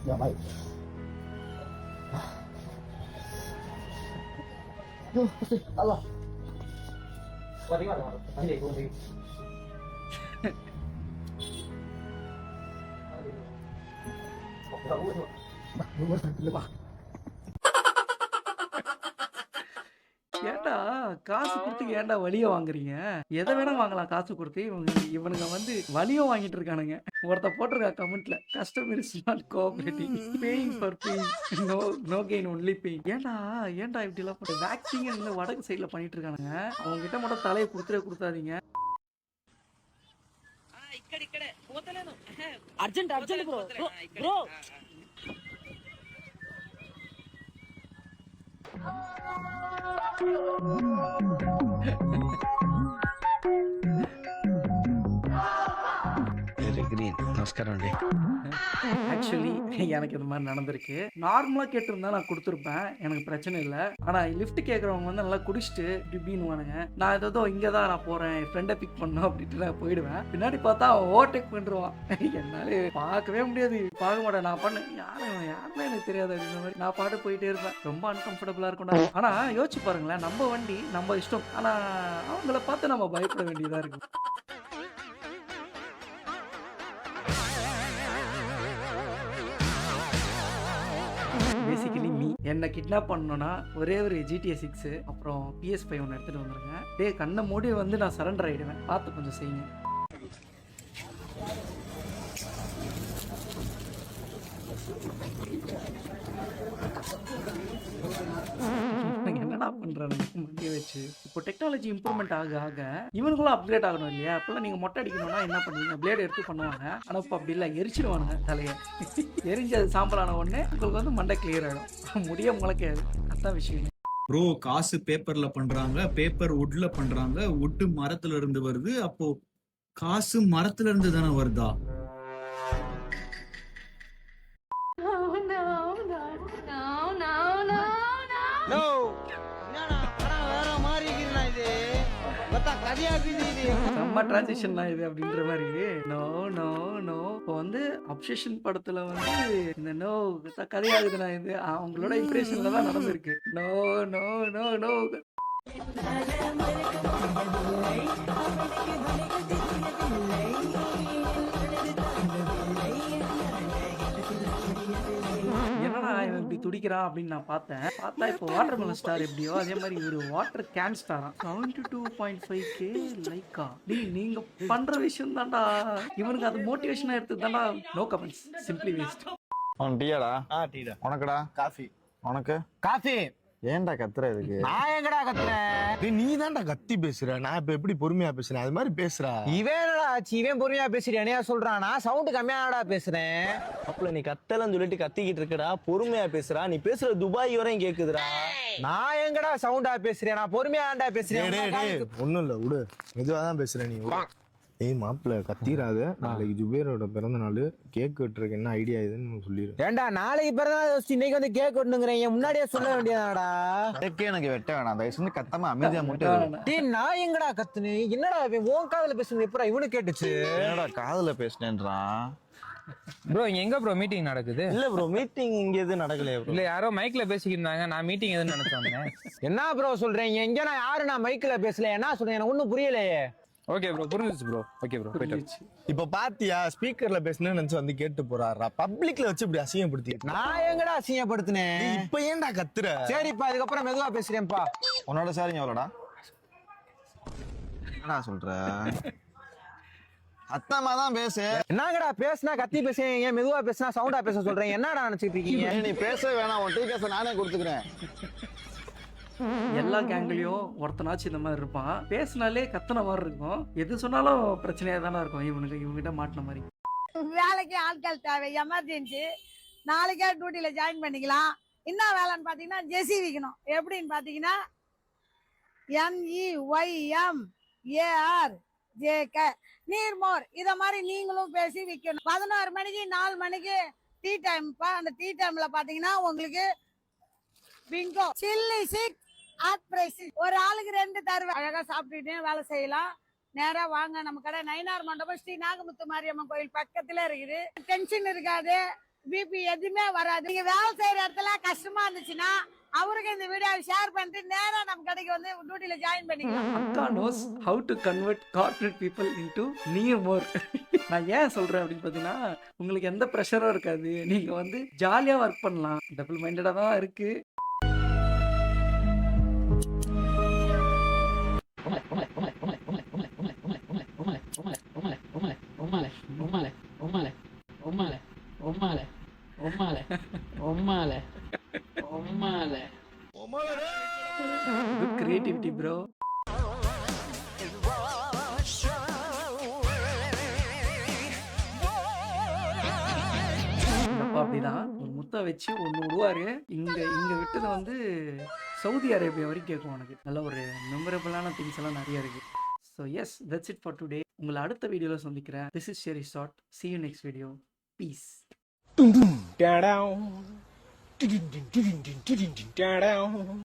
Ya baik. Allah. Mati mana? Ini aku mati. ஏன்டா காசு கொடுத்து ஏன்டா வலிய வாங்குறீங்க? எதை வேணா வாங்கலாம் காசு கொடுத்து. இவனுங்க வந்து வலியும் வாங்கிட்டு இருக்கானுங்க. ஒருத்த போட்டிருக்கா கமெண்ட்ல, customer is not cooperating, paying for paying, no no gain only pain. ஏன்டா இப்படி எல்லாம் போட்டு வேக்சிங் வடக்கு சைடுல பண்ணிட்டு இருக்கானுங்க. அவங்க கிட்ட மட்டும் தலையை கொடுத்துடாதீங்க. அர்ஜென்ட் ப்ரோ ப்ரோ నమస్కారం అండి. ஆக்சுவலி எனக்கு இது மாதிரி நடந்திருக்கு. நார்மலா கேட்டிருந்தா நான் கொடுத்துருப்பேன், எனக்கு பிரச்சனை இல்லை. ஆனா லிஃப்ட் கேட்கறவங்க வந்து நல்லா குடிச்சிட்டு இப்படின்னுவானுங்க. நான் ஏதோ இங்கதான் நான் போறேன், என் ஃப்ரெண்டை பிக் பண்ணணும் அப்படின்ட்டு நான் போயிடுவேன். பின்னாடி பார்த்தா அவன் ஓவர்டேக் பண்ணிடுவான். என்னால பார்க்கவே முடியாது, பார்க்க மாட்டேன். நான் பண்ண யாருமே எனக்கு தெரியாது அப்படின்ற மாதிரி நான் பாட்டு போயிட்டே இருப்பேன். ரொம்ப அன்கம்ஃபர்டபுளா இருக்கும். ஆனா யோசிச்சு பாருங்களேன், நம்ம வண்டி நம்ம இஷ்டம், ஆனா அவங்கள பார்த்து நம்ம பயப்பட வேண்டியதா இருக்கு. பேசிக்கலி என்ன கிட்னாப் பண்ணணும்னா ஒரே ஒரு GTA 6 அப்புறம் PS5 ஒன்று எடுத்துட்டு வந்துருங்க. டே கண்ணை மூடி வந்து நான் சரண்டர் ஆயிடுவேன், பார்த்து கொஞ்சம் செய்யுங்க. என்னடா பண்றானுங்க மண்டியை வச்சு. இப்போ டெக்னாலஜி இம்ப்ரூவ்மெண்ட் ஆக ஆக இவனுங்களும் அப்கிரேட் ஆகணும் இல்லையா? அப்பெல்லாம் நீங்க மொட்டை அடிக்கணும்னா என்ன பண்ணுவீங்க? பிளேடு எடுத்து பண்ணுவாங்க. ஆனா இப்போ அப்படி இல்லை, எரிச்சிடுவானுங்க தலையை. எரிஞ்சு அது சாம்பலான உடனே உங்களுக்கு வந்து மண்டை கிளியர் ஆகிடும், முடிய முளைக்காது. அதான் விஷயம். ப்ரோ காசு பேப்பர்ல பண்றாங்க, பேப்பர் வுட்ல பண்றாங்க, வுட்டு மரத்துல இருந்து வருது. அப்போ காசு மரத்துல இருந்து தானே வருதா? செம்ம டிரான்சிஷன் தான் இது அப்படின்ற மாதிரி. No no no. இப்போ வந்து அப்சஷன் படத்துல வந்து இந்த நோ கதையாகுதுண்ணா, இது அவங்களோட இம்ப்ரெஷன்ல தான் நடந்திருக்கு. No no no no. என்னடா இவன் இப்படி துடிக்கிறான் அப்படின்னு நான் பார்த்தா இப்போ வாட்டர் மெலன் ஸ்டார் எப்படியோ அதே மாதிரி ஒரு வாட்டர் கேன் ஸ்டாரா 72.5K லைக்கா. நீங்க பண்ற விஷயம் தான்டா இவனுக்கு அது மோட்டிவேஷனா எடுத்து தான்டா. No comments, simply waste. அவன் டீயாடா? டீடா. உனக்குடா? காஃபி. உனக்கு? காஃபி. ஏன்டா கத்துற இதுக்கு? நான் எங்கடா கத்துறேன்? நீ தான்டா கத்தி பேசுற. நான் இப்ப எப்படி பொறுமையா பேசுறேன் அது மாதிரி பேசுறா. இவன் ஆச்சு, இவன் பொறுமையா பேசுறியா சொல்றான். நான் சவுண்ட் கம்மியாடா பேசுறேன். அப்பல நீ கத்தலன்னு சொல்லிட்டு கத்திக்கிட்டு இருக்கடா, பொறுமையா பேசுறா. நீ பேசுற துபாய் வரையும் கேக்குதுடா. நான் எங்கடா சவுண்டா பேசுறேன்? நான் பொறுமையாண்டா பேசுறேன். ஒண்ணும் இல்ல விடு, மெதுவாதான் பேசுற நீ. ஏய் மாப்பிள்ள கத்திராத. நாளைக்கு ஜுபேரோட பிறந்த நாள், கேக் வெட்டுறதுக்கு என்ன ஐடியா இதுன்னு சொல்லிடு. ஏண்டா நாளைக்கு பிறந்தநாள் இன்னைக்கு வந்து கேக் வெட்டணுங்கிறேன், முன்னாடியே சொல்ல வேண்டியதாடா. கேக்கே எனக்கு வெட்ட வேணாம், தயவு செஞ்சு கத்தாம அமைதியா மட்டும். டேய் நான் எங்கடா கத்துனேன்? என்னடா உன் காதுல பேசுறது எப்படா இவனு கேட்டுச்சு? என்னடா காதுல பேசினேன்றான். ப்ரோ இங்க எங்க ப்ரோ மீட்டிங் நடக்குது? இல்ல ப்ரோ, மீட்டிங் இங்க எதுவும் நடக்கலையா ப்ரோ? இல்ல யாரோ மைக்ல பேசிக்கிட்டு இருந்தாங்க, நான் மீட்டிங் எதுன்னு நினைச்சேன். என்ன ப்ரோ சொல்றீங்க? இங்க நான் யாரு நான் மைக்ல பேசல, என்ன சொல்றேன் எனக்கு ஒண்ணும் புரியலையே. ஓகே ப்ரோ, புரிஞ்சிச்சு ப்ரோ. ஓகே ப்ரோ, போயிட்டு. இப்ப பாத்தியா ஸ்பீக்கர்ல பேசுனேன்னு நினைச்சு வந்து கேட்டு போறாரா? பப்ளிக்ல வச்சு இப்படி அசிங்கப்படுத்தி. நான் எங்கடா அசிங்கப்படுத்தினேன்? இப்ப ஏன்டா கத்துற? சரிப்பா, இதுக்கப்புறம் மெதுவா பேசுறேன்ப்பா. உன்னோட சாரிங்க எவ்வளோடா? என்னடா சொல்ற? அத்தமா தான் பேசு. என்னங்கடா பேசுனா கத்தி பேசுறீங்க, மெதுவா பேசுனா சவுண்டா பேச சொல்றேன். என்னடா நினைச்சிட்டு இருக்கீங்க? நீ பேசவே வேணாம், உன் டீ கேஸை நானே கொடுத்துக்கிறேன். எல்லா கேங்லயும் ஒருத்தனாச்சும் இந்த மாதிரி இருப்பான், பேசினாலே கத்தன மாதிரி இருக்கும். எது சொன்னாலும் பிரச்சனையா தானே இருக்கும். இவங்கிட்ட மாட்டின மாதிரி. வேலைக்கு ஆட்கள் தேவை, எமர்ஜென்சி. நாளைக்கே டியூட்டியில ஜாயின் பண்ணிக்கலாம். என்ன வேலைன்னு பாத்தீங்கன்னா ஜெசி விக்கணும். எப்படின்னு பாத்தீங்கன்னா NEYMARJK நீர்மோர். இத மாதிரி நீங்களும் பேசி விக்கணும். 11 மணிக்கு 4 மணிக்கு டீ டைம்ப்பா. அந்த டீ டைம்ல பாத்தீங்கன்னா உங்களுக்கு Bingo chilli chick at price. ஒரு ஆளுக்கு 2 தருவேன். அழகா சாப்பிட்டுட்டே வேலை செய்யலாம். நேரா வாங்க, நம்ம கடை நயினார் மண்டபம் ஸ்ரீ நாகமுத்து மாரியம்மன் கோயில் பக்கத்துல இருக்குது. டென்ஷன் இருக்காது, பிபி எதுவுமே வராது. நீங்க வேலை செய்யற இடத்துல கஷ்டமா இருந்துச்சுன்னா அவருக்கு இந்த வீடியோவை ஷேர் பண்ணிட்டு நேரா நம்ம கடைக்கு வந்து டியூட்டில ஜாயின் பண்ணிக்கலாம். அக்கா knows how to convert corporate people into Nearmore. நான் ஏன் சொல்றேன் அப்படின்னு பார்த்தீங்கன்னா, உங்களுக்கு எந்த ப்ரெஷரும் இருக்காது. நீங்க வந்து ஜாலியா ஒர்க் பண்ணலாம். டபுள் மைண்டடா தான் இருக்கு. Good creativity, bro. அப்பா அப்படிதான் ஒரு முத்தை வச்சு ஒன்று விடுவாரு. இங்க விட்டது வந்து சவுதி அரேபியா வரைக்கும் கேட்கும். உனக்கு நல்ல ஒரு மெமரபிளான திங்ஸ் எல்லாம் நிறைய இருக்கு. So yes, that's it for today. உங்களை அடுத்த வீடியோவில் சந்திக்கிறேன். This is Sheri Short. See you next video. Peace.